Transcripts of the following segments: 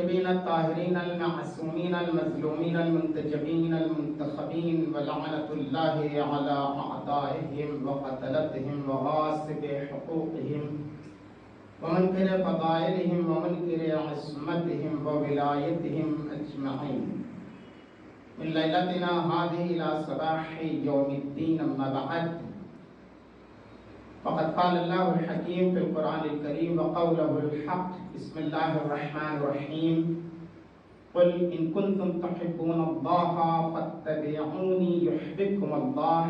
الطاهرين المعصومين المظلومين المنتجبين المنتخبين ولعنة الله على أعدائهم وقتلتهم وغاصب حقوقهم ومنكر فضائلهم ومنكر عصمتهم وولايتهم أجمعين من ليلتنا هذه إلى صباح يوم الدين. أما بعد، فقد قال الله الحكيم في القرآن الكريم وقوله الحق. بسم الله الرحمن الرحيم. قل إن كنتم تحبون الله فاتبعوني يحببكم الله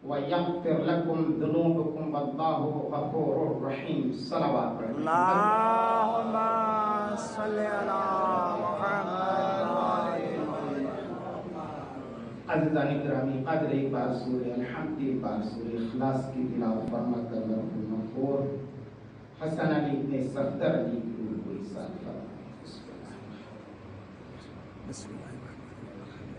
ويغفر لكم ذنوبكم والله غفور رحيم. صلوات اللهم صل على محمد. عزیزان گرامی، قدر ایک بار سورہ الحمد، ایک بار سورہ اخلاص کی تلاوت فرما کر مرحوم المغفور حسن علی ابن صفدر علی کی روح کو ایصال فرمائیں. بسم اللہ الرحمن الرحیم.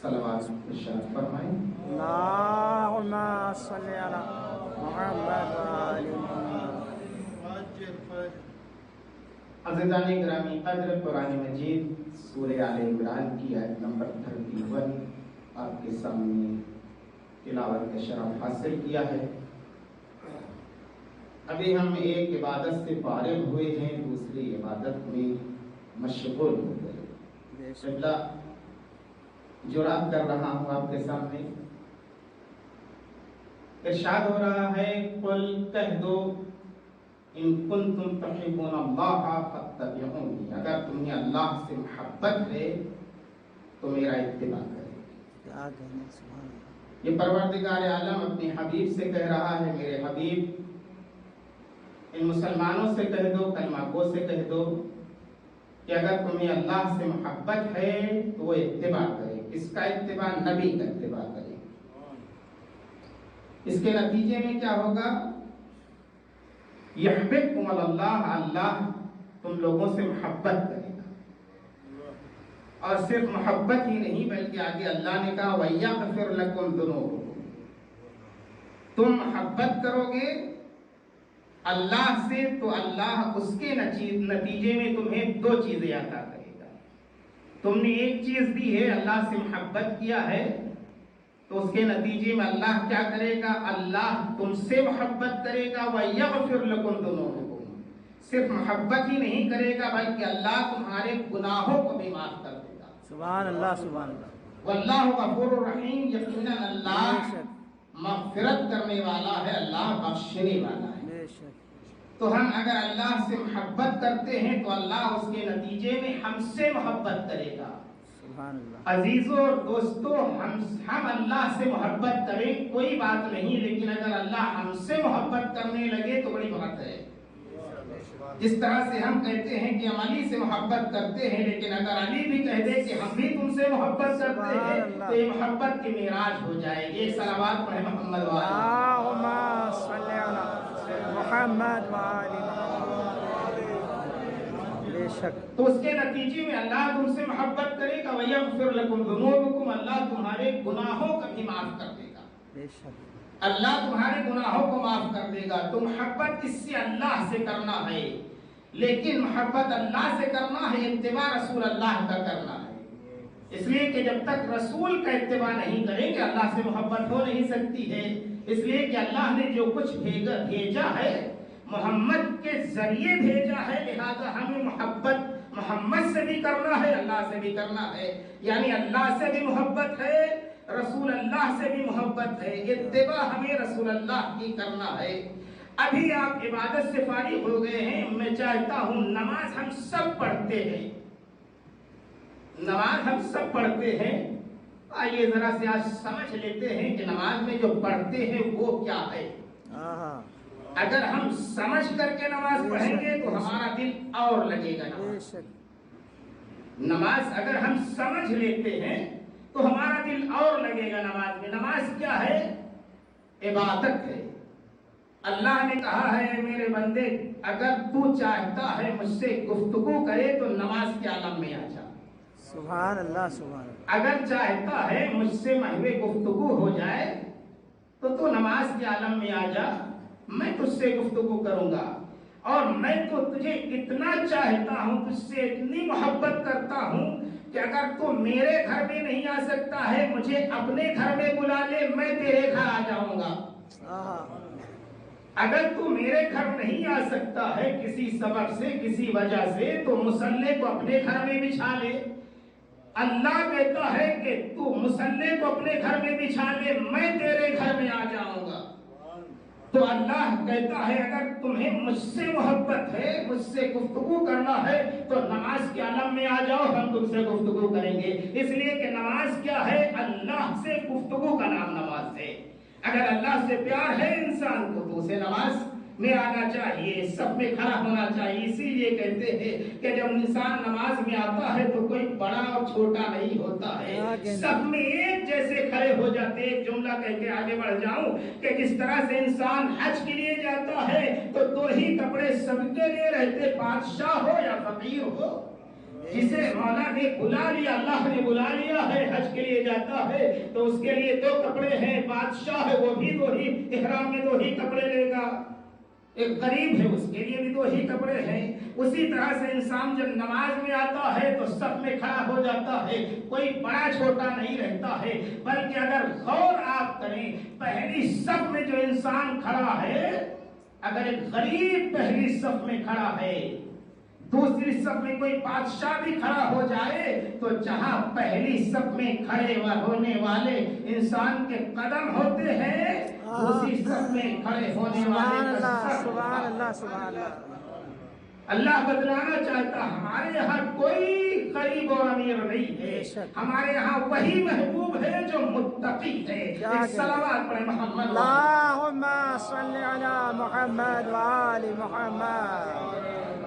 صلوات ارشاد فرمائیں. اللهم صل على محمد وآل محمد. عزیزان گرامی، قدر قرآن مجید سورہ آل عمران کی آیت نمبر 31 آپ کے سامنے تلاوت کا شرف حاصل کیا ہے. ابھی ہم ایک عبادت سے فارغ ہوئے ہیں، دوسری عبادت میں مشغول ہو گئے. قبلہ جرات کر رہا ہوں آپ کے سامنے. ارشاد ہو رہا ہے، قل کہہ دو ان کنتم تحبون اللہ فاتبعونی، اگر تمہیں اللہ سے محبت ہے تو میرا اتباع کرے. یہ پروردگار عالم اپنے حبیب سے کہہ رہا ہے، میرے حبیب ان مسلمانوں سے کہہ دو، کلمہ گو سے کہہ دو کہ اگر تمہیں اللہ سے محبت ہے تو وہ اتباع کرے. اس کا اتباع نبی کا اتباع کرے. اس کے نتیجے میں کیا ہوگا؟ یحببکم اللہ، اللہ تم لوگوں سے محبت کرے گا. اور صرف محبت ہی نہیں بلکہ آگے اللہ نے کہا وَيَغْفِرْ لَكُمْ ذُنُوبَكُمْ. تم محبت کرو گے اللہ سے تو اللہ اس کے نتیجے میں تمہیں دو چیزیں عطا کرے گا. تم نے ایک چیز دی ہے، اللہ سے محبت کیا ہے، تو اس کے نتیجے میں اللہ کیا کرے گا؟ اللہ تم سے محبت کرے گا. وَيَغْفِرْ لَكُمْ ذُنُوبَكُمْ. صرف محبت ہی نہیں کرے گا بلکہ اللہ تمہارے گناہوں کو بھی معاف کر دے گا. سبحان اللہ، سبحان اللہ. واللہ غفور الرحیم. یقیناً اللہ مغفرت کرنے والا ہے، اللہ بخشنے والا ہے. تو ہم اگر اللہ سے محبت کرتے ہیں تو اللہ اس کے نتیجے میں ہم سے محبت کرے گا. سبحان اللہ. عزیزوں اور دوستوں، ہم اللہ سے محبت کریں کوئی بات نہیں، لیکن اگر اللہ ہم سے محبت کرنے لگے تو بڑی بات ہے. جس طرح سے ہم کہتے ہیں کہ ہم علی سے محبت کرتے ہیں، لیکن اگر علی بھی کہہ دے کہ ہم بھی تم سے محبت کرتے ہیں تو یہ محبت کی معراج ہو جائے گی. صلوات پڑھیں محمد اللہم صل علی محمد وآل محمد. بے شک. تو اس کے نتیجے میں اللہ تم سے محبت کرے گا. وَيَغْفِرْ لَكُمْ ذُنُوبَكُمْ. اللہ تمہارے گناہوں کو بھی معاف کر دے گا. بے شک. اللہ تمہارے گناہوں کو معاف کر دے گا. تو محبت کس سے؟ اللہ سے کرنا ہے، لیکن محبت اللہ سے کرنا ہے، اتباع رسول اللہ کا کرنا ہے. اس لیے کہ جب تک رسول کا اتباع نہیں کریں گے اللہ سے محبت ہو نہیں سکتی ہے. اس لیے کہ اللہ نے جو کچھ بھیجا ہے محمد کے ذریعے بھیجا ہے، لہذا ہمیں محبت محمد سے بھی کرنا ہے، اللہ سے بھی کرنا ہے. یعنی اللہ سے بھی محبت ہے، رسول اللہ سے بھی محبت ہے. اتباع ہمیں رسول اللہ کی کرنا ہے. ابھی آپ عبادت سے فارغ ہو گئے ہیں، میں چاہتا ہوں نماز ہم سب پڑھتے ہیں، نماز ہم سب پڑھتے ہیں. آئیے ذرا سے آج سمجھ لیتے ہیں کہ نماز میں جو پڑھتے ہیں وہ کیا ہے. اگر ہم سمجھ کر کے نماز پڑھیں گے تو ہمارا دل اور لگے گا بے نماز شک نماز اگر ہم سمجھ لیتے ہیں تو ہمارا دل اور لگے گا نماز میں. نماز کیا ہے؟ عبادت ہے. اللہ نے کہا ہے میرے بندے اگر تو چاہتا ہے مجھ سے گفتگو کرے تو نماز کے عالم میں آ جا. سبحان اللہ سبحان اللہ اگر چاہتا ہے مجھ سے محو گفتگو ہو جائے تو نماز کے عالم میں آ جا. میں تجھ سے گفتگو کروں گا اور میں تو تجھے اتنا چاہتا ہوں, تجھ سے اتنی محبت کرتا ہوں کہ اگر تو میرے گھر میں نہیں آ سکتا ہے مجھے اپنے گھر میں بلا لے, میں تیرے گھر آ جاؤں گا. اگر تو میرے گھر نہیں آ سکتا ہے کسی سبب سے کسی وجہ سے تو مصلی کو اپنے گھر میں بچھا لے. اللہ کہتا ہے کہ تو مصلی کو اپنے گھر میں بچھا لے, میں تیرے گھر میں آ جاؤں گا. تو اللہ کہتا ہے اگر تمہیں مجھ سے محبت ہے, مجھ سے گفتگو کرنا ہے تو نماز کے عالم میں آ جاؤ, ہم تم سے گفتگو کریں گے. اس لیے کہ نماز کیا ہے؟ اللہ سے گفتگو کا نام نماز ہے. اگر اللہ سے پیار ہے انسان کو تو اسے نماز میں آنا چاہیے, سب میں کھڑا ہونا چاہیے. اسی لیے کہتے ہیں کہ جب انسان نماز میں آتا ہے تو کوئی بڑا اور چھوٹا نہیں ہوتا ہے, سب میں ایک جیسے کھڑے ہو جاتے. ایک جملہ کہہ کے آگے بڑھ جاؤں کہ جس طرح سے انسان حج کے لیے جاتا ہے تو دو ہی کپڑے سب کے لیے رہتے, بادشاہ ہو یا فقیر ہو. جسے مولا نے بلا لیا, اللہ نے بلا لیا ہے, حج کے لیے جاتا ہے تو اس کے لیے دو کپڑے ہیں. بادشاہ ہے وہ بھی دو ہی احرام میں دو ہی کپڑے لے گا. ایک غریب ہے اس کے لیے بھی دو ہی کپڑے ہیں. اسی طرح سے انسان جب نماز میں آتا ہے تو سب میں کھڑا ہو جاتا ہے, کوئی بڑا چھوٹا نہیں رہتا ہے. بلکہ اگر غور آپ کریں پہلی صف میں جو انسان کھڑا ہے, اگر ایک غریب پہلی صف میں کھڑا ہے, دوسری صف میں کوئی بادشاہ بھی کھڑا ہو جائے تو جہاں پہلی صف میں کھڑے ہونے والے انسان کے قدم ہوتے ہیں اسی صف میں کھڑے ہونے والے کا سر. سبحان اللہ سبحان اللہ. اللہ بدلانا چاہتا. ہمارے یہاں کوئی غریب اور امیر نہیں ہے, ہمارے یہاں وہی محبوب ہے جو متقی ہے. ایک صلوات پڑھیں محمد اللہم صلی علی محمد وآل محمد.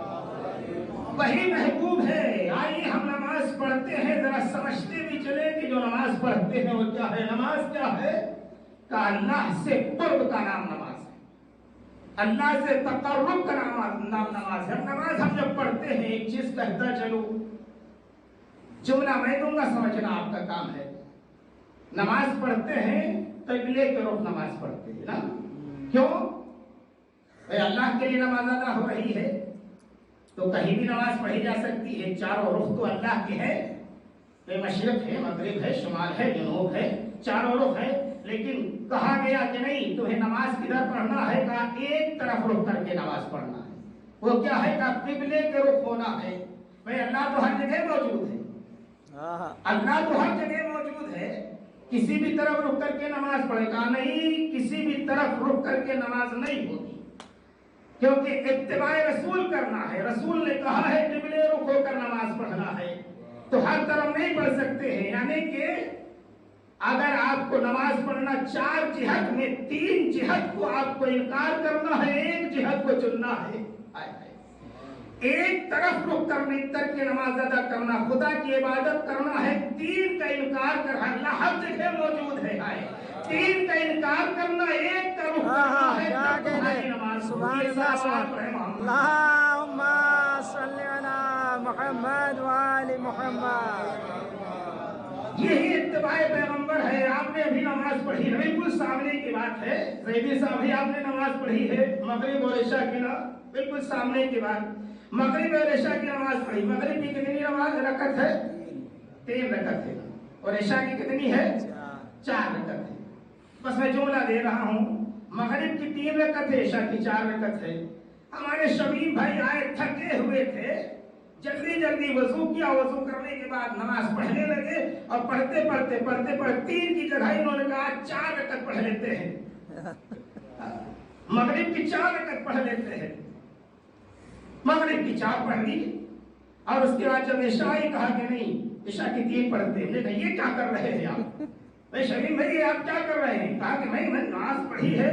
وہی محبوب ہے. آئیے ہم نماز پڑھتے ہیں, ذرا سمجھتے بھی چلے کہ جو نماز پڑھتے ہیں وہ کیا ہے. نماز کیا ہے؟ کہ اللہ سے قرب کا نام نماز ہے, اللہ سے تقرب کا نام نماز ہے. نماز ہم جب پڑھتے ہیں ایک چیز کہتا چلو, جملہ میں دوں گا, سمجھنا آپ کا کام ہے. نماز پڑھتے ہیں قبلے کے رخ نماز پڑھتے ہیں نا. کیوں؟ اللہ کے لیے نماز ادا ہو رہی ہے تو کہیں بھی نماز پڑھی جا سکتی ہے. چاروں رخ تو اللہ کے ہیں, مشرق ہے, مغرب ہے, شمال ہے, جنوب ہے, چاروں رخ ہے. لیکن کہا گیا کہ نہیں تمہیں نماز کدھر پڑھنا ہے, کہا ایک طرف رخ کر کے نماز پڑھنا ہے. وہ کیا ہے؟ کہا قبلے کے رخ ہونا ہے. بھائی اللہ تو ہر جگہ موجود ہے, اللہ تو ہر جگہ موجود ہے, کسی بھی طرف رخ کر کے نماز پڑھے. کہا نہیں, کسی بھی طرف رخ کر کے نماز نہیں ہوتی, کیونکہ اتباع رسول کرنا ہے. رسول نے کہا ہے قبلے رخ ہو کر نماز پڑھنا ہے, تو ہر طرف نہیں پڑھ سکتے ہیں. یعنی کہ اگر آپ کو نماز پڑھنا چار جہت میں تین جہت کو آپ کو انکار کرنا ہے, ایک جہت کو چننا ہے. ایک طرف رخ کر کے نماز ادا کرنا, خدا کی عبادت کرنا ہے. تین کا انکار کر, اللہ ہر جگہ موجود ہے. تین کا انکار کرنا, ایک کا رخ کرنا ہے, تب تمہاری نماز ہوگی. اللہم صلی علی محمد وآل محمد. یہی اتباع پیغمبر ہے. آپ نے ابھی نماز پڑھی ہے, بالکل سامنے کی بات ہے. زیدی صاحب بھی آپ نے نماز پڑھی ہے مغرب اور عشاء کی, بالکل سامنے کی بات. مغرب اور عشاء کی نماز پڑھی. مغرب کی کتنی نماز رکعت ہے؟ 3 رکعت ہے. اور عشاء کی کتنی ہے؟ 4 رکعت ہے. بس میں جملہ دے رہا ہوں, مغرب کی 3 رکعت ہے, عشاء کی 4 رکعت ہے. ہمارے شمیم بھائی آئے تھکے ہوئے تھے, جلدی جلدی وضو کیا, وضو کرنے کے بعد نماز پڑھنے لگے, اور پڑھتے پڑھتے 3 کی جگہ انہوں نے کہا 4 رکعت پڑھ لیتے ہیں. مغرب کی 4 رکعت پڑھ لیتے ہیں. مغرب کی 4 پڑھ لی, اور اس کے بعد جب عشاء کہا کہ نہیں عشاء کی 3 پڑھتے ہیں. کہا یہ کیا کر رہے ہیں آپ؟ بھائی شمیم بھائی آپ کیا کر رہے ہیں؟ کہا کہ میں نماز پڑھی ہے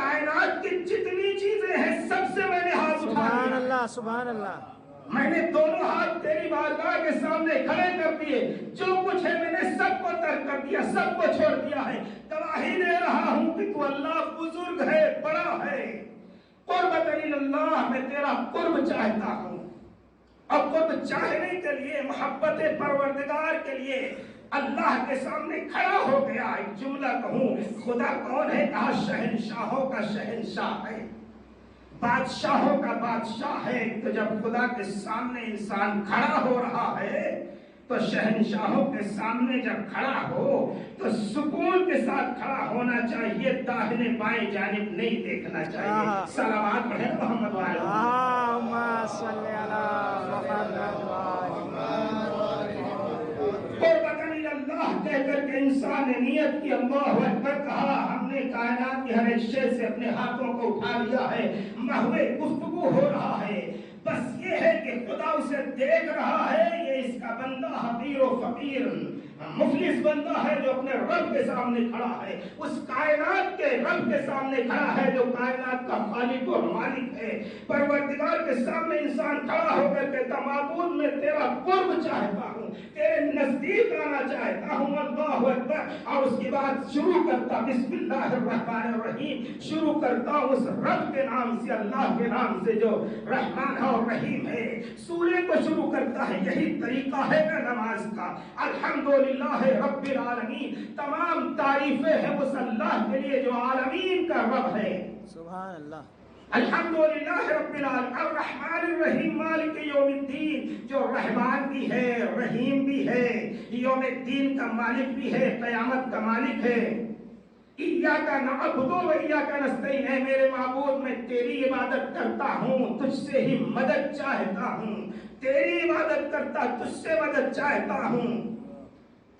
کائنات کی جتنی چیزیں ہیں سب سے میں نے ہاتھ اٹھا سبحان لیا، اللہ سبحان اللہ میں نے دونوں ہاتھ تیری بارگاہ کے سامنے کھڑے کر دیے، جو کچھ ہے میں نے سب کو ترک کر دیا، سب کو چھوڑ دیا ہے، گواہی دے رہا ہوں کہ تو اللہ بزرگ ہے، بڑا ہے۔ قربت اللہ، میں تیرا قرب چاہتا ہوں، اور قرب چاہنے کے لیے، محبت پروردگار کے لیے اللہ کے سامنے کھڑا ہو گیا۔ ایک جملہ کہوں، خدا کون ہے؟ کہا شہنشاہوں کا شہنشاہ ہے، بادشاہوں کا بادشاہ ہے۔ تو جب خدا کے سامنے انسان کھڑا ہو رہا ہے تو شہنشاہوں کے سامنے جب کھڑا ہو تو سکون کے ساتھ کھڑا ہونا چاہیے، داہنے بائیں جانب نہیں دیکھنا چاہیے۔ صلوات پڑھیں محمد وعلی اللہم صلی علی محمد قربتاً اللہ کہہ کر کے انسان نے نیت کی، اللہ اکبر کہا، ہم نے کائنات کی ہر ایک شے سے اپنے ہاتھوں کو اٹھا لیا ہے، محو گفتگو ہو رہا ہے، بس یہ ہے کہ خدا اسے دیکھ رہا ہے، یہ اس کا بندہ حقیر و فقیر مفلس بندہ ہے جو اپنے رب کے سامنے کھڑا ہے، اس کائنات کے رب کے سامنے کھڑا ہے جو کائنات کا خالق و مالک ہے۔ پروردگار کے سامنے انسان کھڑا ہو کر کہتا، معبود میں تیرا قرب چاہتا ہوں، تیرے نزدیک آنا چاہتا ہوں، اللہ اکبر، اور اس کے بعد شروع کرتا بسم اللہ الرحمن الرحیم، شروع کرتا اس رب کے نام سے، اللہ کے نام سے جو رحمان اور رحیم ہے، سورے کو شروع کرتا ہے۔ یہی طریقہ ہے نا نماز کا۔ الحمدللہ رب العالمین، تمام تعریفیں ہیں اس اللہ کے لیے جو عالمین کا رب ہے۔ سبحان اللہ الحمدللہ رب العالمین، الرحمن الرحیم، مالک یوم الدین، جو رحمان بھی ہے، رحیم بھی ہے، یوم الدین کا مالک بھی ہے، قیامت کا مالک ہے۔ ایاک نعبد و ایاک نستعین، اے میرے معبود میں تیری عبادت کرتا ہوں، تجھ سے ہی مدد چاہتا ہوں، تیری عبادت کرتا، تجھ سے مدد چاہتا ہوں۔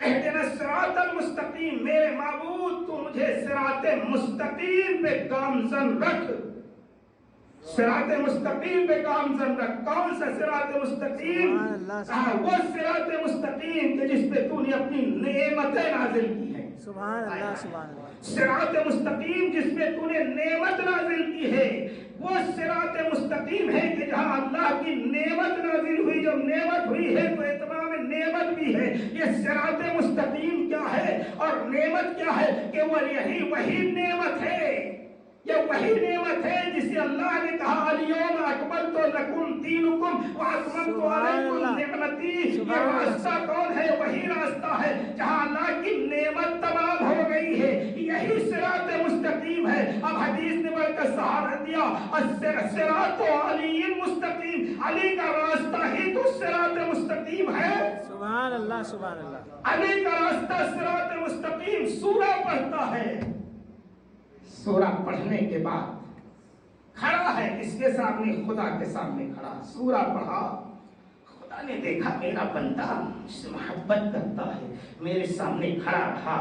اہدنا الصراط المستقیم، میرے معبود تو مجھے صراط مستقیم پہ گامزن رکھ، صراط مستقیم پہ گامزن رکھ۔ کون سا صراط مستقیم؟ وہ صراط مستقیم کہ جس پہ تو نے اپنی نعمتیں نازل کی ہیں۔ سبحان اللہ سبحان اللہ صراط مستقیم جس پہ تو نے نعمت نازل کی ہے، وہ صراط مستقیم ہے کہ جہاں اللہ کی نعمت نازل ہوئی، جب نعمت ہوئی ہے تو اتمام نعمت بھی ہے۔ یہ صراط مستقیم کیا ہے اور نعمت کیا ہے کہ وہ یہی وہی نعمت ہے، یہ وہی نعمت ہے جسے اللہ نے کہا الیوم اکملت لکم دینکم واتممت علیکم نعمتی۔ یہ راستہ کون ہے؟ وہی راستہ ہے جہاں اللہ کی نعمت تمام ہو گئی ہے، یہی صراط مستقیم ہے۔ اب حدیث نے بڑھ کر سہارا دیا، الصراط علی مستقیم، علی کا راستہ ہی تو صراط مستقیم ہے۔ سبحان اللہ سبحان اللہ علی کا راستہ صراط مستقیم۔ سورہ پڑھتا ہے، سورہ پڑھنے کے بعد کھڑا ہے کس کے سامنے؟ خدا کے سامنے کھڑا۔ سورہ پڑھا، خدا نے دیکھا میرا بندہ مجھ سے محبت کرتا ہے، میرے سامنے کھڑا رہا۔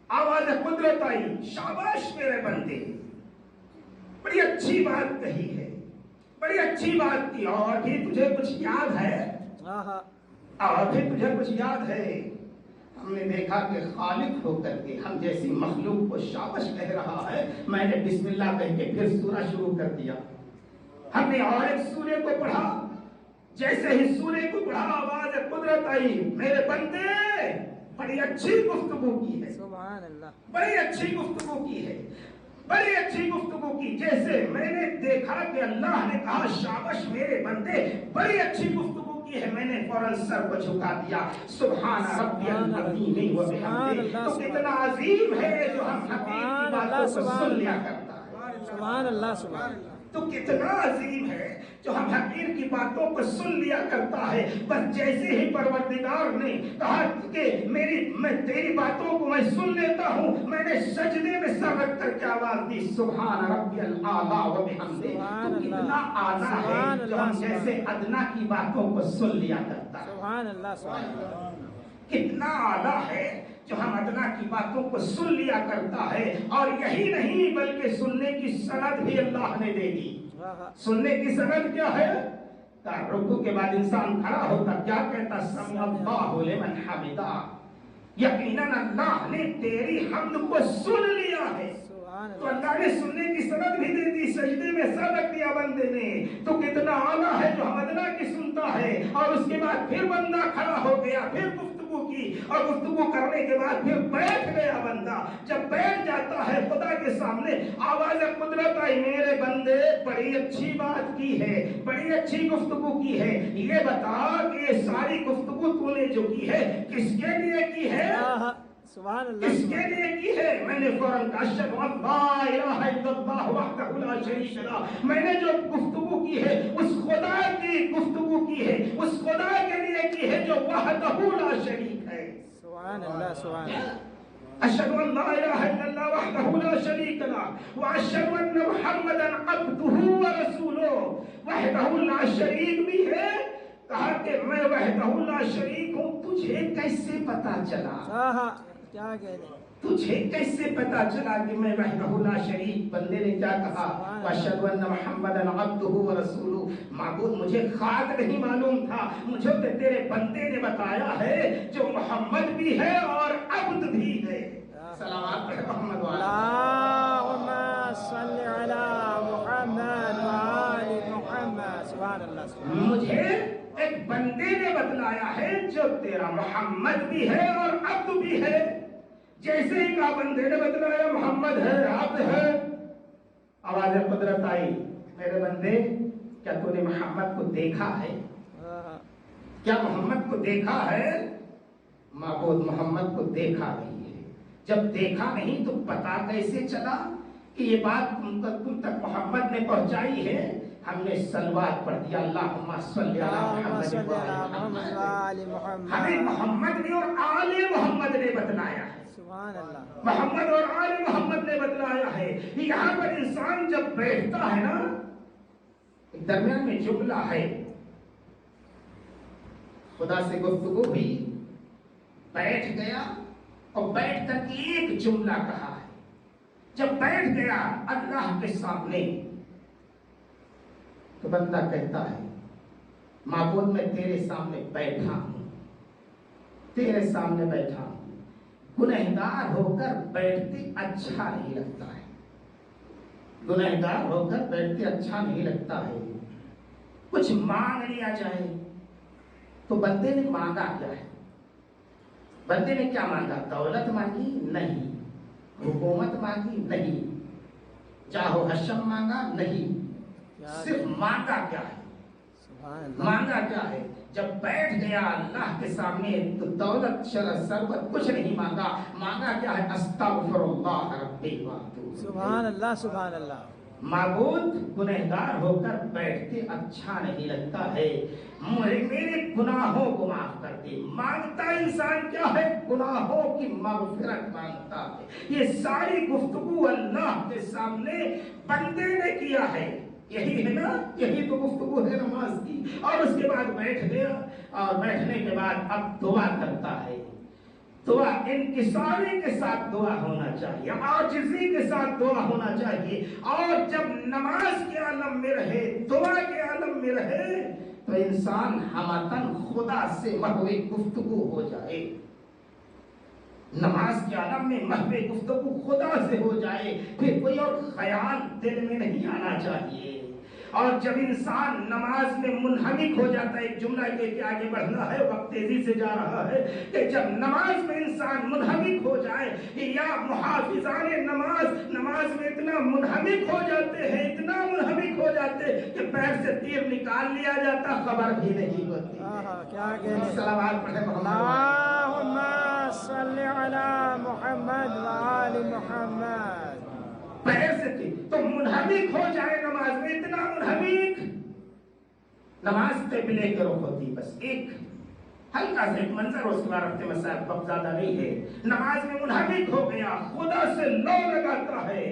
آواز قدرت آئی، شاباش میرے بندے، بڑی اچھی بات کہی ہے، بڑی اچھی بات کی، اور بھی تجھے کچھ یاد ہے؟ اور بھی تجھے کچھ یاد ہے؟ ہم نے دیکھا کہ خالق ہو کر کے ہم جیسی مخلوق کو شابش کہہ رہا ہے، میں نے بسم اللہ کہہ کے پھر سورہ شروع کر دیا۔ ہم نے اور ایک سورے کو پڑھا، جیسے ہی سورے کو پڑھا آواز قدرت آئی، میرے بندے بڑی اچھی گفتگو کی ہے، سبحان اللہ بڑی اچھی گفتگو کی ہے، بڑی اچھی گفتگو کی۔ جیسے میں نے دیکھا کہ اللہ نے کہا شابش میرے بندے بڑی اچھی گفتگو کی ہے، میں نے فوراً سر کو جھکا دیا، سبحان ربی العظیم و بحمدہ۔ تو کتنا عظیم ہے جو ہم حقیقی کی باتوں کو سن لیا کرتا ہے، سبحان اللہ سبحان اللہ تو کتنا عظیم ہے جو ہم حقیر کی باتوں کو سن لیا کرتا ہے۔ بس جیسے ہی پروردگار نے کہا کہ میں تیری باتوں کو میں سن لیتا ہوں، میں نے سجدے میں سر رکھ کر کے آواز دی، سبحان ربی الاعلیٰ و بحمدہ۔ تو کتنا اعلیٰ ہے جو ہم جیسے ادنا کی باتوں کو سن لیا کرتا ہے، سبحان اللہ سبحان اللہ کتنا اعلیٰ ہے جو ہم ادنا کی باتوں کو سن لیا کرتا ہے۔ اور یہی نہیں بلکہ سننے کی سند بھی اللہ نے دے دی۔ سننے کی سند کیا ہے؟ رکوع کے بعد انسان کھڑا ہوتا کیا کہتا؟ سمع اللہ لمن حمدہ، یقیناً اللہ نے تیری حمد کو سن لیا ہے۔ تو اللہ نے سننے کی سند بھی دے دی، سجدے میں سر رکھ دیا بندے نے، تو کتنا اعلیٰ ہے جو ہم ادنا کی سنتا ہے، اور اس کے بعد پھر بندہ کھڑا ہو گیا، پھر گفتگو کی، اور گفتگو کرنے کے بعد پھر بیٹھ گیا بندہ۔ جب بیٹھ جاتا ہے خدا کے سامنے، آواز قدرت آئی، میرے بندے بڑی اچھی بات کی ہے، بڑی اچھی گفتگو کی ہے، یہ بتا کہ یہ ساری گفتگو تو نے جو کی ہے کس کے لیے کی ہے؟ سبحان اللہ، کس کے لیے کی ہے؟ میں نے فوراً کہا اشہد ان لا الہ الا اللہ وحدہ لا شریک لہ، میں نے جو گفتگو کی ہے اس خدا کی گفتگو کی ہے، اس خدا کے لیے کی ہے جو وحدہ لا شریک ہے۔ سبحان اللہ، سبحان اللہ، اشہد ان لا الہ الا اللہ وحدہ لا شریک لہ واشہد ان محمدا عبدہ ورسولہ۔ وحدہ لا شریک بھی ہے، کہا کہ میں وحدہ لا شریک ہوں، تجھے کیسے پتا چلا؟ کیا کہہ دیں، تجھے کیسے پتا چلا کہ میں وحدہ لا شریک؟ بندے نے کیا کہا؟ واشہد ان محمدا عبدہ ورسولہ، معبود مجھے خاک نہیں معلوم تھا، مجھے تو تیرے بندے نے بتایا ہے جو محمد بھی ہے اور عبد بھی ہے۔ صلوات پڑھ محمد اللہم صلی علی محمد وآل محمد۔ سبحان اللہ، مجھے ایک بندے نے بتلایا ہے جو تیرا محمد بھی ہے اور عبد بھی ہے۔ جیسے ہی کہا بندے نے بتلایا محمد ہے، عبد ہے، آواز قدرت آئی، میرے بندے کیا تو نے محمد کو دیکھا ہے؟ کیا محمد کو دیکھا ہے؟ معبود محمد کو دیکھا نہیں ہے، جب دیکھا نہیں تو پتا کیسے چلا کہ یہ بات تم تک محمد نے پہنچائی ہے؟ ہم نے صلوات پڑھ دیا، اللہم صلی علی محمد، ہمیں محمد نے اور آل محمد نے بتلایا ہے، سبحان اللہ، محمد اور آل محمد نے بتلایا ہے۔ یہاں پر انسان جب بیٹھتا ہے نا، درمیان میں جملہ ہے، خدا سے گفتگو ہوئی، بیٹھ گیا اور بیٹھ کر ایک جملہ کہا ہے۔ جب بیٹھ گیا اللہ کے سامنے تو بندہ کہتا ہے معبود میں تیرے سامنے بیٹھا ہوں، تیرے سامنے بیٹھا ہوں، گنہگار ہو کر بیٹھتے اچھا نہیں لگتا ہے، گنہگار ہو کر بیٹھتے اچھا نہیں لگتا ہے۔ کچھ مانگ لیا جائے تو بندے نے مانگا کیا ہے؟ بندے نے کیا مانگا؟ دولت مانگی؟ نہیں۔ حکومت مانگی؟ نہیں۔ چاہو حشم مانگا؟ نہیں۔ صرف مانگا کیا ہے؟ مانگا کیا ہے؟ جب بیٹھ گیا اللہ کے سامنے تو دولت شرف ثروت کچھ نہیں مانگا، مانگا کیا ہے؟ استغفر اللہ ربی واتوب۔ سبحان اللہ، سبحان اللہ، معبود گنہگار ہو کر بیٹھتے اچھا نہیں لگتا ہے، میرے گناہوں کو معاف کر دے۔ مانگتا انسان کیا ہے؟ گناہوں کی مغفرت مانگتا ہے۔ یہ ساری گفتگو اللہ کے سامنے بندے نے کیا ہے، یہی ہے نا، یہی تو گفتگو ہے نماز کی۔ اور اس کے بعد بیٹھ گیا، اور بیٹھنے کے بعد اب دعا کرتا ہے۔ دعا انکساری کے ساتھ دعا ہونا چاہیے، عاجزی کے ساتھ دعا ہونا چاہیے، اور جب نماز کے عالم میں رہے، دعا کے عالم میں رہے تو انسان ہمتن خدا سے محو گفتگو ہو جائے، نماز کے عالم میں محو گفتگو خدا سے ہو جائے، پھر کوئی اور خیال دل میں نہیں آنا چاہیے۔ اور جب انسان نماز میں منہمک ہو جاتا ہے، ایک جملہ لے کے آگے بڑھنا ہے، وقت تیزی سے جا رہا ہے، کہ جب نماز میں انسان منہمک ہو جائے، یا محافظان نماز میں اتنا منہمک ہو جاتے ہیں، اتنا منہمک ہو جاتے کہ پیر سے تیر نکال لیا جاتا، خبر بھی نہیں ہوتی۔ کیا کہنے، صلوات پڑھے محمد، اللہم صلی علی محمد وآل محمد۔ پیر سے تو منہمک ہو جائے نماز میں، اتنا منہمک، نماز قبلے کی رخ ہوتی، بس ایک ہلکا سا ایک منظر، اس کے بعد رفتے مسائل بہت زیادہ نہیں ہے۔ نماز میں منہمک ہو گیا، خدا سے لو لگاتا ہے،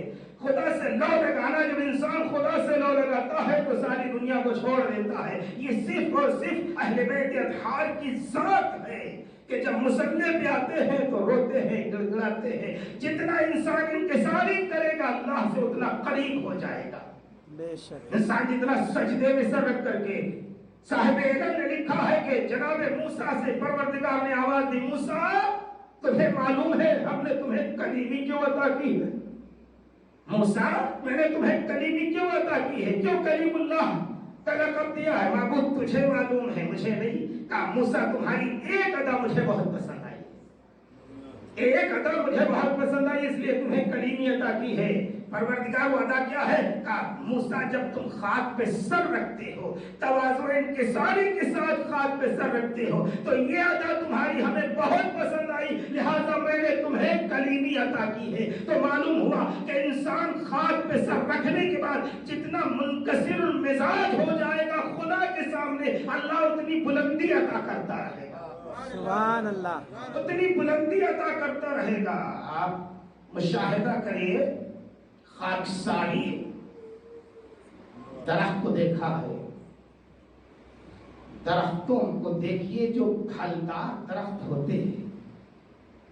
خدا سے لو لگانا، جب انسان خدا سے لو لگاتا ہے تو ساری دنیا کو چھوڑ دیتا ہے۔ یہ صرف اور صرف اہل بیت اطہار کی ذات ہے کہ جب مصلی پہ آتے ہیں تو روتے ہیں، گڑ گڑاتے ہیں۔ جتنا انسان انکساری کرے گا اللہ سے اتنا قریب ہو جائے گا۔ بے شک انسان جتنا سجدے میں سر رکھ کر کے، صاحب علم نے لکھا ہے کہ جناب موسیٰ سے پروردگار نے آواز دی، موسیٰ تمہیں معلوم ہے ہم نے تمہیں کلیمی کیوں عطا کی ہے؟ موسیٰ میں نے تمہیں کلیمی کیوں عطا کی ہے، کیوں کلیم اللہ کا لقب دیا ہے؟ معبود تجھے معلوم ہے مجھے نہیں۔ کہا موسیٰ تمہاری ایک ادا مجھے بہت پسند آئی، ایک ادا مجھے بہت پسند آئی، اس لیے تمہیں کلیمی عطا کی ہے۔ پروردگار وہ ادا کیا ہے؟ کہا موسیٰ جب تم خاک پہ سر رکھتے ہو، تواضع انکساری کے ساتھ خاک پہ سر رکھتے ہو، تو یہ ادا تمہاری ہمیں بہت پسند آئی، لہٰذا میں نے تمہیں کلیمی عطا کی ہے۔ تو معلوم ہوا کہ انسان خاک پہ سر رکھنے کے بعد جتنا منکسر المزاج ہو جائے گا خدا کے سامنے، اللہ اتنی بلندی عطا کرتا رہے گا، سبحان اللہ، اتنی بلندی عطا کرتا رہے گا۔ آپ مشاہدہ کریے، خاکساری درخت کو دیکھا ہے، درختوں کو دیکھیے جو پھلدار درخت ہوتے ہیں۔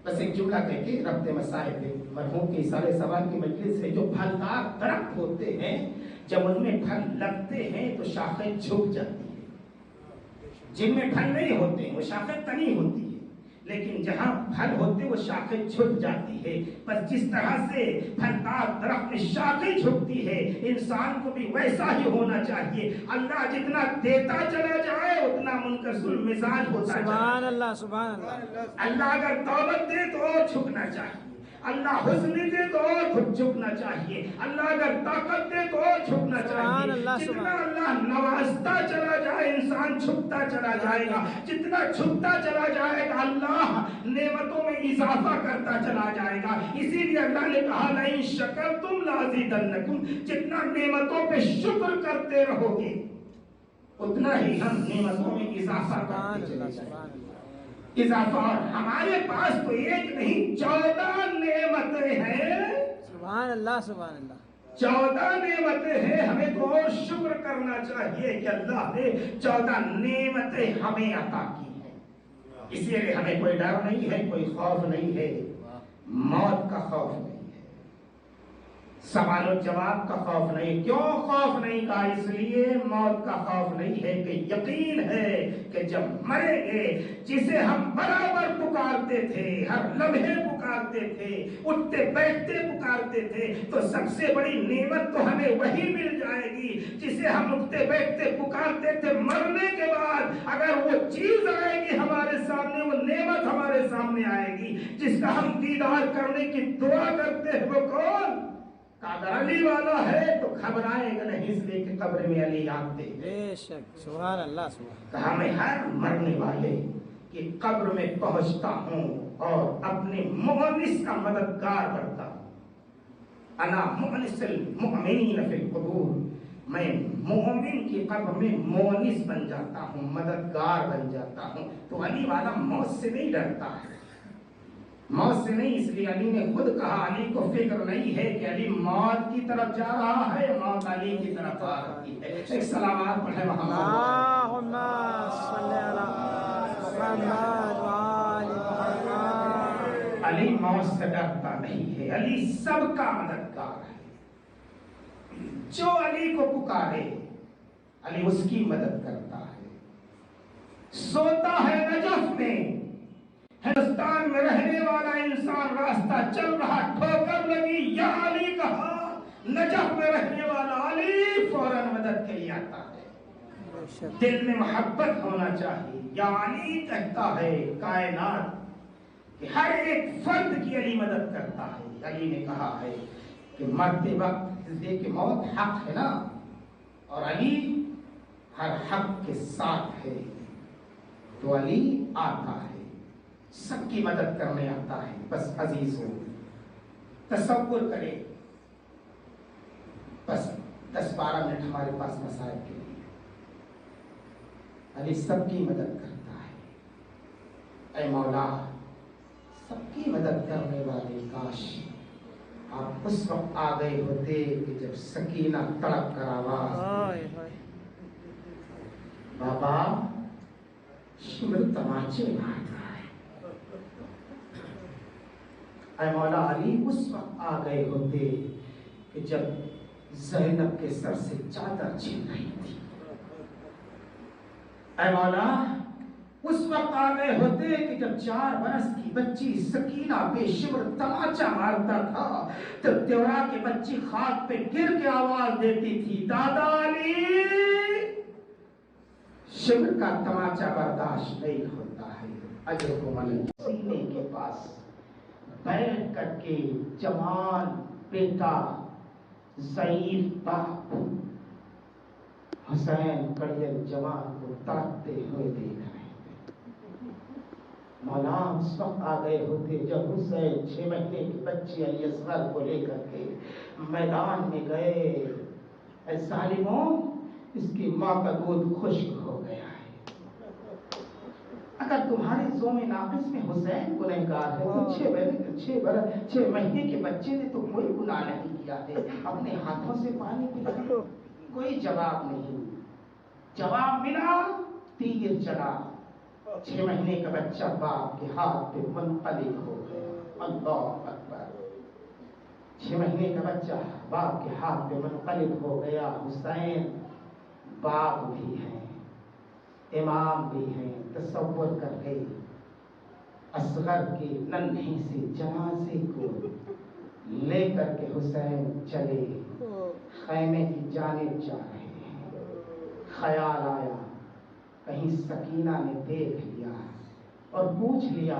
بس ایک جملہ کہہ کے ربط مسائل پہ مرحوم کے سارے سوال کی مجلس ہے، جو پھلدار درخت ہوتے ہیں جب ان میں پھل لگتے ہیں تو شاخیں جھک جاتی ہیں، جن میں پھل نہیں ہوتے وہ شاخیں تنی ہوتی ہیں، لیکن جہاں پھل ہوتے وہ شاخیں جھک جاتی ہے۔ بس جس طرح سے پھلدار درخت میں شاخیں جھکتی ہے، انسان کو بھی ویسا ہی ہونا چاہیے۔ اللہ جتنا دیتا چلا جائے اتنا منکسر مزاج ہوتا جائے۔ سبحان اللہ، سبحان اللہ، اللہ اگر دولت دے تو اور جھکنا چاہیے، اللہ حسن دے تو اور جھکنا چاہیے، اللہ اگر طاقت دے تو اور جھکنا چاہیے۔ جتنا اللہ نوازتا چلا جائے انسان جھکتا چلا جائے گا، جتنا جھکتا چلا جائے گا اللہ نعمتوں میں اضافہ کرتا چلا جائے گا۔ اسی لیے اللہ نے کہا لئن شکرتم لازیدنکم، جتنا نعمتوں پہ شکر کرتے رہو گے اتنا ہی ہم نعمتوں میں اضافہ کرتے چلے جائیں گے۔ اضافہ، اور ہمارے پاس تو ایک نہیں 14 نعمتیں ہیں، سبحان اللہ، سبحان اللہ، 14 نعمتیں ہیں۔ ہمیں تو اور شکر کرنا چاہیے کہ اللہ نے 14 نعمتیں ہمیں عطا کی ہیں، اس لیے ہمیں کوئی ڈر نہیں ہے، کوئی خوف نہیں ہے، موت کا خوف نہیں ہے، سوال و جواب کا خوف نہیں۔ کیوں خوف نہیں کہا؟ اس لیے موت کا خوف نہیں ہے کہ یقین ہے کہ جب مریں گے، جسے ہم برابر پکارتے تھے، ہر لمحے پکارتے تھے، اٹھتے بیٹھتے پکارتے تھے، تو سب سے بڑی نعمت تو ہمیں وہی مل جائے گی جسے ہم اٹھتے بیٹھتے پکارتے تھے۔ مرنے کے بعد اگر وہ چیز آئے گی ہمارے سامنے، وہ نعمت ہمارے سامنے آئے گی جس کا ہم دیدار کرنے کی دعا کرتے ہیں، وہ کون؟ اگر علی والا ہے تو گھبرائے گا نہیں، اس لیے کہ قبر میں علی آتے ہیں۔ بے شک، سبحان اللہ، سبحان اللہ، کہا میں ہر مرنے والے کی قبر میں پہنچتا ہوں اور اپنے مؤنس کا مددگار بنتا ہوں۔ انا مؤنس المؤمنین فی القبور، میں مومن کی قبر میں مؤنس بن جاتا ہوں، مددگار بن جاتا ہوں۔ تو علی والا موت سے نہیں ڈرتا ہے، موت سے نہیں، اس لیے علی نے خود کہا علی کو فکر نہیں ہے کہ علی موت کی طرف جا رہا ہے، موت علی کی طرف آ رہی ہے۔ ایک سلامات پڑھے محمد اللہم صلی علی محمد وآل محمد۔ علی موت سے ڈرتا نہیں ہے، علی سب کا مددگار ہے، جو علی کو پکارے علی اس کی مدد کرتا ہے۔ سوتا ہے نجف میں، ہندوستان میں رہنے والا انسان راستہ چل رہا، ٹھوکر لگی، یا علی کہا، نجف میں رہنے والا علی فوراً مدد کے لیے آتا ہے۔ دل میں محبت ہونا چاہیے، یا علی کہتا ہے کائنات کہ ہر ایک فرد کی علی مدد کرتا ہے۔ علی نے کہا ہے کہ مرتے وقت اس لیے کہ موت حق ہے نا، اور علی ہر حق کے ساتھ ہے، تو علی آتا ہے، سب کی مدد کرنے آتا ہے۔ بس عزیز ہو، تصور کرے، بس 10-12 منٹ ہمارے پاس مسائل کے لیے، علی سب کی مدد کرتا ہے۔ اے مولا، سب کی مدد کرنے والے، کاش آپ اس وقت آ گئے ہوتے کہ جب سکینہ تڑپ کر آواز بابا شمر تماچے مارتا ہے۔ اے مولا، علی اس وقت آ گئے ہوتے کہ جب زینب کے سر سے چادر چھن رہی تھی۔ اے مولا، اس وقت آ گئے ہوتے کہ جب 4 برس کی بچی سکینہ بے شمر تماچا مارتا تھا تو دیورا کی بچی خاک پہ گر کے آواز دیتی تھی دادا علی شمر کا تماچا برداشت نہیں ہوتا ہے. اجر کو ملک سینے کے پاس بیٹھ کر کے جوان بیٹا ضعیف باپ حسین کڑیل جوان کو تڑپتے ہوئے دیکھ رہے تھے. مولا اس وقت آ گئے ہوتے جب حسین 6 مہینے کی بچی علی اصغر کو لے کر کے میدان میں گئے. اے ظالموں اس کی ماں کا دودھ خشک ہو گیا ہے. اگر تمہارے زوم ناقص میں حسین گنہگار ہے تو 6 مہینے کے بچے نے تو کوئی گناہ نہیں کیا ہے. اپنے ہاتھوں سے پانی پلایا. کوئی جواب نہیں. جواب ملا تیر چلا. 6 مہینے کا بچہ باپ کے ہاتھ پہ منقلب ہو گیا. اللہ اکبر. 6 مہینے کا بچہ باپ کے ہاتھ پہ منقلب ہو گیا. حسین باپ بھی ہیں امام بھی ہیں. تصور کر گئی اصغر کے ننھے سے جنازے کو لے کر کے حسین چلے خیمے کی جانب جا رہے ہیں. خیال آیا کہیں سکینہ نے دیکھ لیا اور پوچھ لیا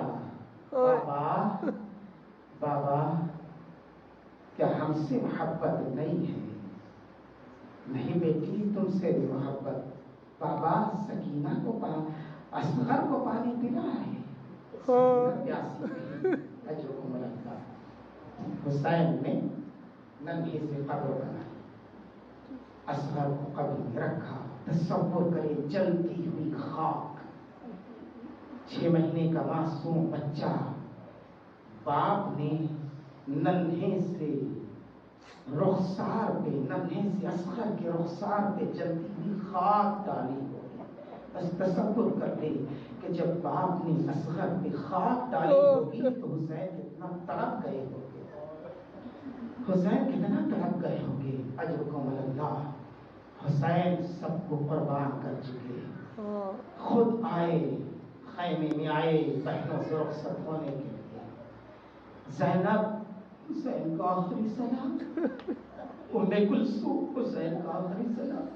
بابا بابا کیا ہم سے محبت نہیں ہے؟ نہیں بیٹی تم سے بھی محبت. بابا سکینہ کو اصغر کو پانی پلا ہے. پیاسی اجر کو ملتا. حسین نے ننھے سے قبر بنائی. اصغر کو قبر میں رکھا. تصور کرے جلتی ہوئی خاک. 6 مہینے کا معصوم بچہ باپ نے ننھے سے رخسار پہ ننھے سے اصغر کے رخسار پہ جلتی ہوئی خاک ڈالی ہوگی. بس تصور کر لے کہ جب باپ نے اصغر پہ خاک ڈالی ہوگی تو حسین کتنا تڑپ گئے ہوں گے. حسین کتنا تڑپ گئے ہوں گے. اجرکم اللہ. حسین سب کو قربان کر چکے. خود آئے خیمے میں آئے بہنوں سے رخصت ہونے کے لیے. زینب حسین کا آخری سلام. ام کلثوم حسین کا آخری سلام.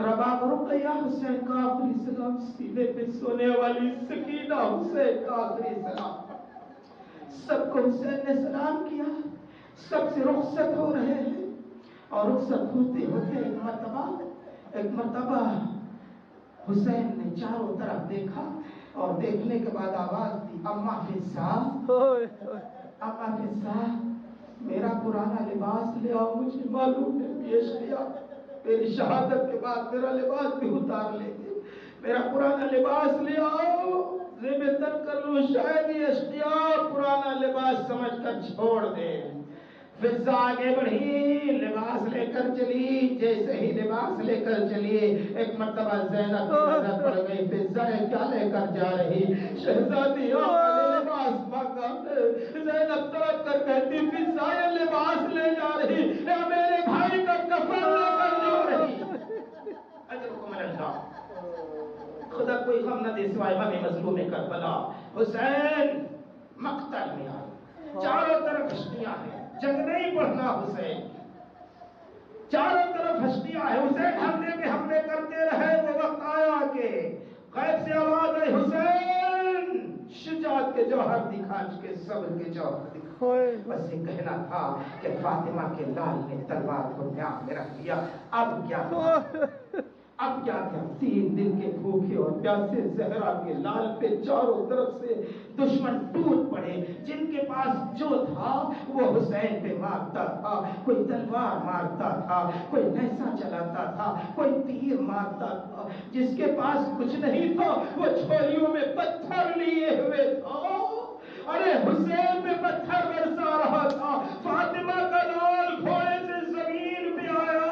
رباب رقیہ حسین کا آخری سلام. سینے پہ سونے والی سکینہ حسین کا آخری سلام. سب کو حسین نے سلام کیا. سب سے رخصت ہو رہے ہیں اور رخصت ہوتے ہوتے ایک مرتبہ حسین نے چاروں طرف دیکھا اور دیکھنے کے بعد آواز دی اما فضا اما فضا میرا پرانا لباس لے آؤ. مجھے معلوم ہے کہ اشقیاء میری شہادت کے بعد میرا لباس بھی اتار لیں گے. میرا پرانا لباس لے آؤ. زیب تن کر لو شاید یہ اشقیاء پرانا لباس سمجھ کر چھوڑ دے. فضا آگے بڑھی لباس لے کر چلی. جیسے ہی لباس لے کر چلی ایک مرتبہ زینب کی نظر پڑ گئی. فضا کیا لے کر جا رہی؟ شہزادی آپ نے لباس مانگا. زینب طرف کر کہتی فضا یہ لباس لے جا رہی یا میرے بھائی کا کفن لے کر جا رہی؟ اجرکم اللہ. خدا کوئی غم نہ دے سوائے ہمیں مظلوم کربلا. حسین مقتل میں آئے. چاروں طرف ہشتیاں ہیں. جنگ نہیں پڑھنا حسین. چاروں طرف ہشتیاں ہیں. حسین حملے میں حملے کرتے رہے. وہ وقت آیا کہ غیب سے آواز آئی حسین شجاعت کے جوہر دکھا چکے صبر کے جوہر دکھا. بس یہ کہنا تھا کہ فاطمہ کے لال نے تلوار کو میان میں رکھ دیا. اب کیا تھا 3 دن کے بھوکے اور پیاسے زہرا کے لال پہ چاروں طرف سے دشمن ٹوٹ پڑے. جن کے پاس جو تھا وہ حسین پہ مارتا تھا. کوئی تلوار مارتا تھا, کوئی نیزہ چلاتا تھا, کوئی تیر مارتا تھا. جس کے پاس کچھ نہیں تھا وہ چھولیوں میں پتھر لیے ہوئے تھا. ارے حسین پہ پتھر برسا رہا تھا. فاطمہ کا لال گھوڑے سے زمین پہ آیا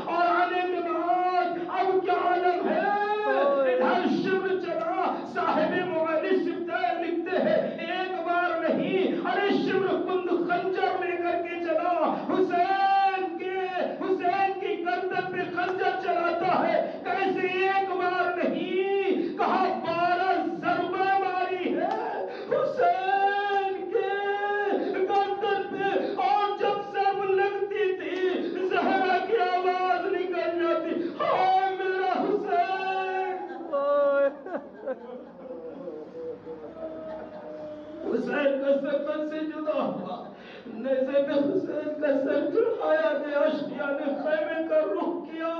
اور آنے کے بعد اب کیا عالم ہے. ادھر شبر چلا. صاحب معلی شبدہ لکھتے ہیں ایک بار نہیں ارے شبر کند خنجر لے کر کے چلا. حسین کی گردن پہ خنجر چلاتا ہے. کیسے ایک بار نہیں کہا حسین کا سر سے جدا ہوا، نیزے میں حسین کا سر چڑھایا گیا، اشقیاء نے خیمے کا رخ کیا،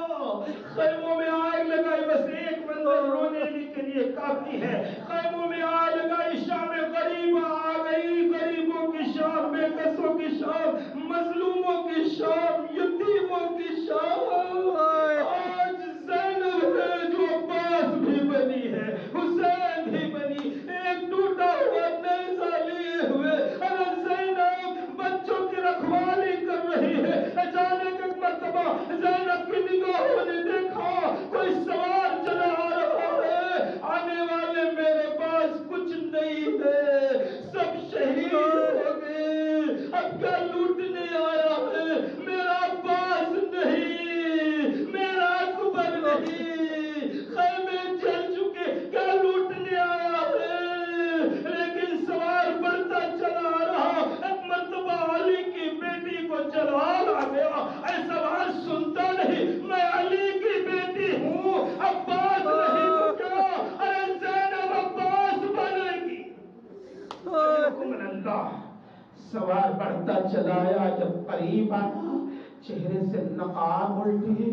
خیموں میں آگ لگائی، بس ایک منظر رونے کے لیے کافی ہے، خیموں میں آگ لگائی، شام غریبہ آ گئی، غریبوں کی شام، بے کسوں کی شام، مظلوموں کی شام، یتیموں کی شام، آج زینب ہے جو عباس بھی بنی ہے، حسین بھی بنی، ایک ٹوٹا ہوا نیزہ لیے ہوئے، ارے زینب بچوں کی رکھوالی کر رہی ہے، اچانک ایک مرتبہ زینب کی نگاہوں نے دیکھا کوئی سوار چلا آ رہا ہے، آنے والے میرے پاس کچھ نہیں ہے، سب شہید ہو گئے، اب کیا لوٹنے آیا ہے، میرا عباس نہیں، میرا اکبر نہیں، خیمے جل چکے، کیا لوٹنے آیا ہے، لیکن سوار بڑھتا چلا رہا، ایک مرتبہ علی کی بیٹی کو جلال آ گیا، اے سوار سنتا نہیں، میں علی کی بیٹی ہوں، عباس نہیں تو کیا، ارے زینب عباس بنے گی، حکم اللہ، سوار بڑھتا چلایا، جب قریب آیا چہرے سے نقاب الٹی،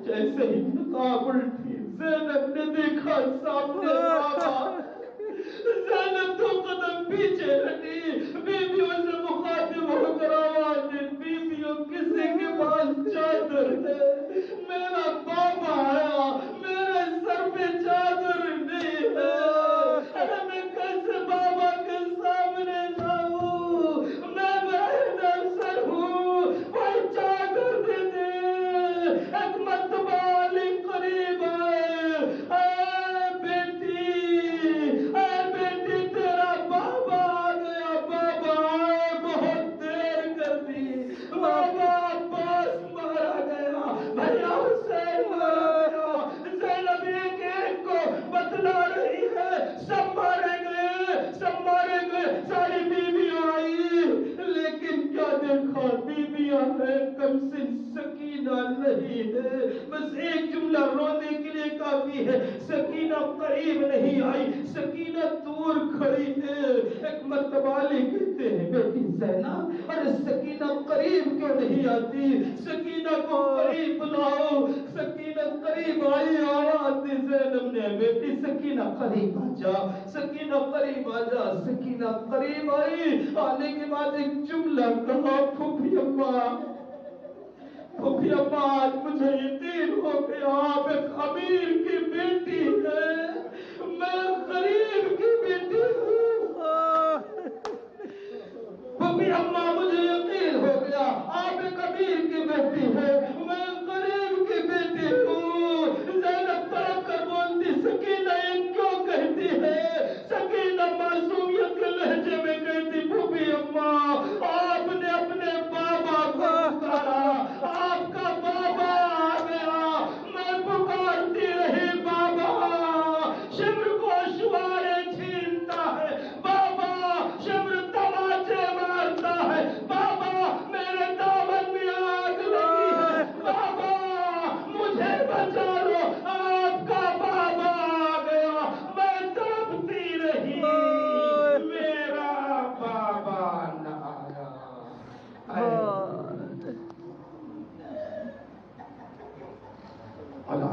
جیسے ہی نقاب الٹی زینب نے دیکھا سامنے بابا، زینب دو قدم پیچھے ہٹی، بیویوں سے مخاطب ہو کر آواز دی، بیویوں کسی کے پاس چادر ہے، میرا بابا آیا، میرے سر پہ چادر نہیں ہے، ارے میں کیسے بابا کے سامنے جاؤں، میں بہن افسر ہوں، کوئی چادر دے دے، ایک مرتبہ علی قریب آئے، اے بیٹی تیرا بابا آ گیا، بابا آئے بہت دیر کر دی، بابا عباس مارا گیا، بھیا حسین مارا گیا، زینب ایک ایک کو بتلا رہی ہے، سب مارے گئے، ساری بیویاں آئی، لیکن کیا دیکھا، بیویاں ہیں کم سن، سکینہ نہیں ہے، بس ایک جملہ رونے کے لیے کافی ہے، سکینہ قریب نہیں آئی، سکینہ دور کھڑی ہے، ایک مرتبہ علی کہتے ہیں بیٹی زینب، ارے سکینہ قریب کیوں نہیں آتی، سکینہ کو قریب بلاؤ، سکینہ قریب آئی، آواز دی زینب نے، بیٹی سکینہ قریب آ جا، سکینہ قریب آ جا، سکینہ قریب آئی، آنے کے بعد ایک جملہ کہا، پھوپھی اماں آج مجھے یقین ہو گیا، آپ ایک امیر کی بیٹی ہے، میں غریب کی بیٹی ہوں، پھوپھی اماں مجھے یقین ہو گیا، آپ ایک امیر کی بیٹی ہے، میں غریب کی بیٹی ہوں، زینب تڑپ کر بولتی، سکینہ یہ کیوں کہتی ہے، سکینہ معصومیت کے لہجے میں کہتی، پھوپھی اماں آپ نے اپنے بابا کو پکارا، آپ کا بابا آ گیا، میں پکارتی رہی بابا، شمر کو شوارے چھینتا ہے بابا، شمر تماچے مارتا ہے بابا، میرے دامن میں آگ لگی ہے بابا، مجھے بچا لو، آپ کا بابا آ گیا، میں تڑپتی رہی، میرا بابا نہ آیا، اللہ